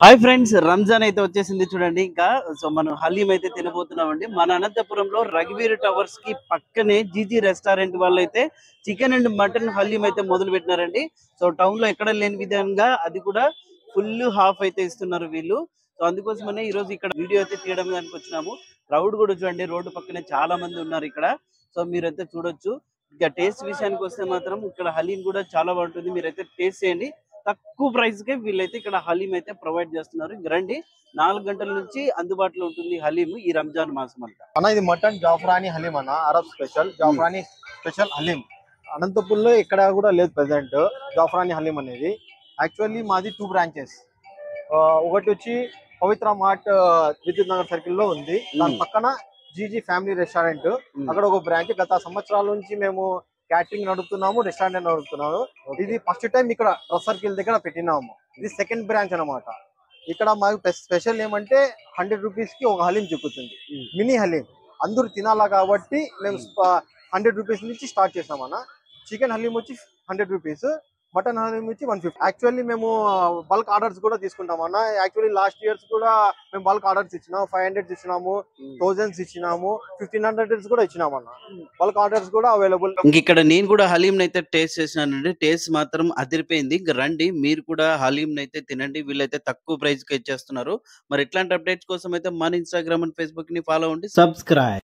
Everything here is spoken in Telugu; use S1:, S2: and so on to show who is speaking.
S1: హాయ్ ఫ్రెండ్స్, రంజాన్ అయితే వచ్చేసింది చూడండి. ఇంకా సో మనం హలీం అయితే తినబోతున్నామండి. మన అనంతపురంలో రఘువీర్ టవర్స్ కి పక్కనే జీజీ రెస్టారెంట్ వాళ్ళు అయితే చికెన్ అండ్ మటన్ హలీం అయితే మొదలు పెట్టినారండి. సో టౌన్ లో ఎక్కడ లేని విధంగా అది కూడా ఫుల్ హాఫ్ అయితే ఇస్తున్నారు వీళ్ళు. సో అందుకోసమనే ఈ రోజు ఇక్కడ వీడియో అయితే తీయడం దానికి వచ్చినాము. క్రౌడ్ కూడా చూడండి, రోడ్డు పక్కనే చాలా మంది ఉన్నారు ఇక్కడ. సో మీరైతే చూడొచ్చు. ఇక టేస్ట్ విషయానికి వస్తే మాత్రం ఇక్కడ హలీం కూడా చాలా బాగుంటుంది. మీరైతే టేస్ట్ చేయండి. తక్కువ ప్రైస్ కే వీళ్ళైతే ఇక్కడ హలీం అయితే ప్రొవైడ్ చేస్తున్నారు. ఇంక రండి, 4 గంటల నుంచి అందుబాటులో ఉంటుంది హలీం ఈ రంజాన్ మాసం అంతా.
S2: అన్న ఇది మటన్ జాఫ్రానీ హలీం అన్న, Arab special zafrani special haleem. అనంతపూర్లో ఇక్కడ కూడా లేదు ప్రెసెంట్ జాఫ్రానీ హలీం అనేది. యాక్చువల్లీ మాది 2 బ్రాంచెస్. ఒకటి వచ్చి పవిత్ర మార్ట్ విద్యుత్ నగర్ సర్కిల్ లో ఉంది. దాని పక్కన జీజీ ఫ్యామిలీ రెస్టారెంట్, అక్కడ ఒక బ్రాంచ్. గత సంవత్సరాల నుంచి మేము క్యాటరింగ్ నడుపుతున్నాము, రెస్టారెంట్ నడుపుతున్నాము. ఇది ఫస్ట్ టైం ఇక్కడ డ్రెస్ సర్కిల్ దగ్గర పెట్టినాము. ఇది సెకండ్ బ్రాంచ్ అనమాట. ఇక్కడ మాకు స్పెషల్ ఏమంటే 100 రూపీస్ కి ఒక హలీం చిక్కుతుంది, మినీ హలీం. అందరూ తినాలా కాబట్టి మేము 100 రూపీస్ నుంచి స్టార్ట్ చేసామన్న. చికెన్ హలీం వచ్చి 100 రూపీస్, మటన్ హలీం వచ్చి 150. యాక్చువల్లీ మేము బల్క్ ఆర్డర్స్ కూడా తీసుకుంటామన్న. యాక్చువల్లీ లాస్ట్ ఇయర్స్ కూడా మేము బల్క్ ఆర్డర్స్ ఇచ్చినాము. 500 ఇచ్చినాము, 1000 ఇచ్చినాము, 1500 కూడా ఇచ్చినామన్న. బల్క్ ఆర్డర్స్ కూడా అవైలబుల్.
S1: ఇంక ఇక్కడ నేను కూడా హలీం అయితే టేస్ట్ చేసినానండి. టేస్ట్ మాత్రం అదిరిపోయింది. ఇంక రండి, మీరు కూడా హలీం అయితే తినండి. వీళ్ళైతే తక్కువ ప్రైస్ కి ఇచ్చేస్తున్నారు. మరి ఇట్లాంటి అప్డేట్స్ కోసం అయితే మన ఇన్స్టాగ్రామ్ అండ్ ఫేస్బుక్ ని ఫాలో అవ్వండి, సబ్స్క్రైబ్.